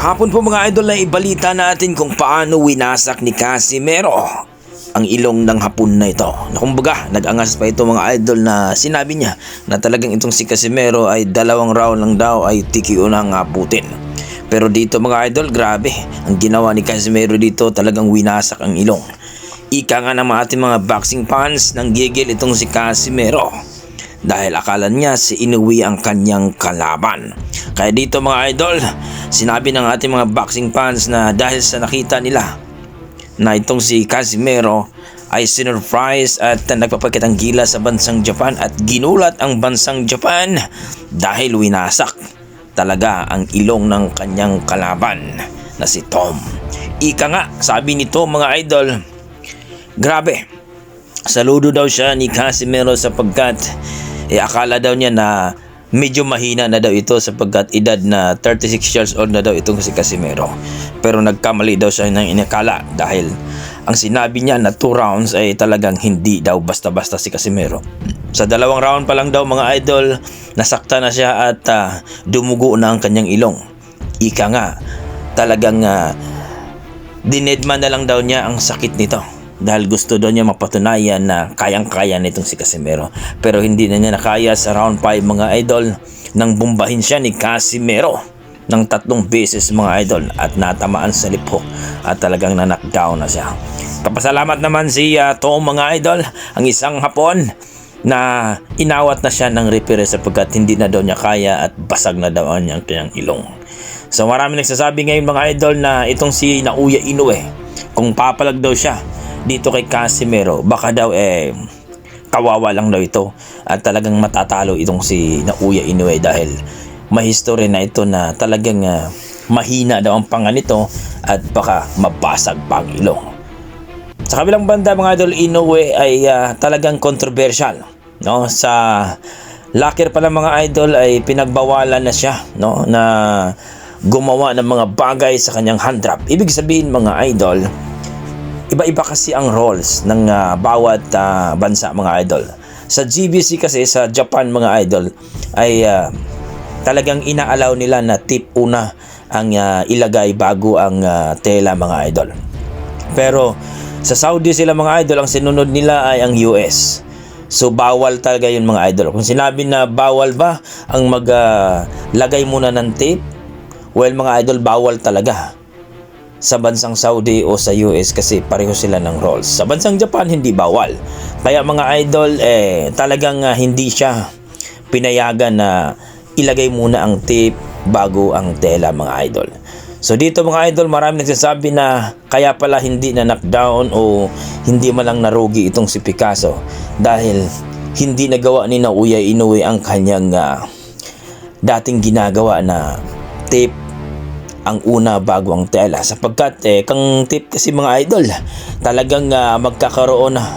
Kahapon po mga idol na ibalita natin kung paano winasak ni Casimero ang ilong ng hapon na ito. Na kumbaga, nag-angas pa ito mga idol na sinabi niya na talagang itong si Casimero ay 2 round lang daw ay TKO na nga putin. Pero dito mga idol, grabe. Ang ginawa ni Casimero dito talagang winasak ang ilong. Ika nga ng ating mga boxing fans nang gigil itong si Casimero. Dahil akala niya si Inoue ang kanyang kalaban. Kaya dito mga idol, sinabi ng ating mga boxing fans na dahil sa nakita nila na itong si Casimero ay sinurprise at nagpapakitang gila sa bansang Japan at ginulat ang bansang Japan dahil winasak talaga ang ilong ng kanyang kalaban na si Tom. Ika nga, sabi nito mga idol, grabe, saludo daw siya ni Casimero sapagkat akala daw niya na medyo mahina na daw ito sapagkat edad na 36 years old na daw itong si Casimero. Pero nagkamali daw siya ng inakala dahil ang sinabi niya na 2 rounds ay talagang hindi daw basta-basta si Casimero. Sa 2 round pa lang daw mga idol, nasakta na siya at dumugo na ang kanyang ilong. Ika nga, talagang dinedma na lang daw niya ang sakit nito. Dahil gusto daw niya mapatunayan na kayang-kaya nitong si Casimero. Pero hindi na niya nakaya sa round 5 mga idol nang bumbahin siya ni Casimero ng 3 beses mga idol at natamaan sa lip hook at talagang na-knockdown na siya. Papasalamat naman si Tom mga idol, ang isang Hapon na inawat na siya ng referee sapagkat hindi na daw niya kaya at basag na daw ang kanyang ilong. So marami nagsasabi ngayon mga idol na itong si Naoya Inoue, kung papalag daw siya dito kay Casimero, baka daw kawawa lang daw ito at talagang matatalo itong si Naoya Inoue dahil may history na ito na talagang mahina daw ang panga nito at baka mabasag pa ang ilong. Sa kabilang banda mga idol, Inoue ay talagang controversial, no? Sa locker pala mga idol ay pinagbawalan na siya, no, na gumawa ng mga bagay sa kanyang hand drop. Ibig sabihin mga idol, iba-iba kasi ang roles ng bawat bansa mga idol. Sa GBC kasi sa Japan mga idol ay talagang inaalaw nila na tip una ang ilagay bago ang tela mga idol. Pero sa Saudi sila mga idol, ang sinunod nila ay ang US. So bawal talaga yun mga idol. Kung sinabi na bawal ba ang maglagay muna ng tape, well mga idol, bawal talaga sa bansang Saudi o sa US kasi pareho sila ng roles. Sa bansang Japan hindi bawal. Kaya mga idol talagang hindi siya pinayagan na ilagay muna ang tape bago ang tela mga idol. So dito mga idol, marami nagsasabi na kaya pala hindi na knockdown o hindi man lang narugi itong si Picasso dahil hindi nagawa ni Naoya Inoue ang kanyang dating ginagawa na tape ang una bago ang tela sapagkat kang tip kasi mga idol talagang magkakaroon na,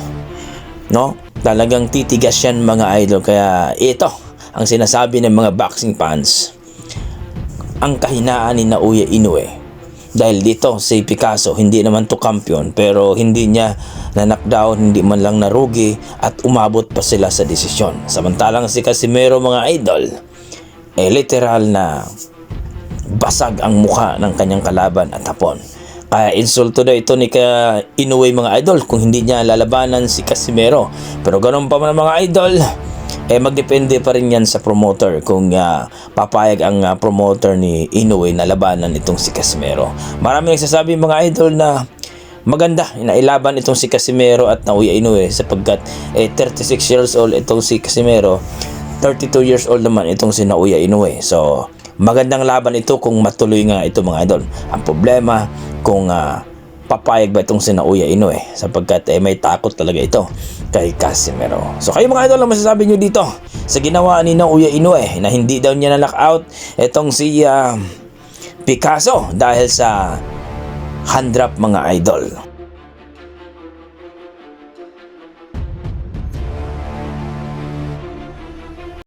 no, talagang titigas yan mga idol. Kaya ito ang sinasabi ng mga boxing fans, ang kahinaan ni Naoya Inoue dahil dito si Picasso hindi naman to kampiyon pero hindi niya na knockdown, hindi man lang narugi at umabot pa sila sa desisyon. Samantalang si Casimero mga idol literal na basag ang mukha ng kanyang kalaban at hapon. Kaya insulto daw ito ni Inoue mga idol kung hindi niya lalabanan si Casimero. Pero ganun pa man mga idol, magdepende pa rin yan sa promoter kung papayag ang promoter ni Inoue na labanan itong si Casimero. Marami nagsasabi mga idol na maganda na ilaban itong si Casimero at Naoya Inoue sapagkat 36 years old itong si Casimero, 32 years old naman itong si Naoya Inoue. So magandang laban ito kung matuloy nga ito mga idol. Ang problema kung papayag ba itong si Naoya Inoue sapagkat may takot talaga ito kay Casimero. So kayo mga idol, ang masasabi nyo dito sa ginawa ni Naoya Inoue na hindi daw niya na-lockout itong si Picasso dahil sa hand drop mga idol.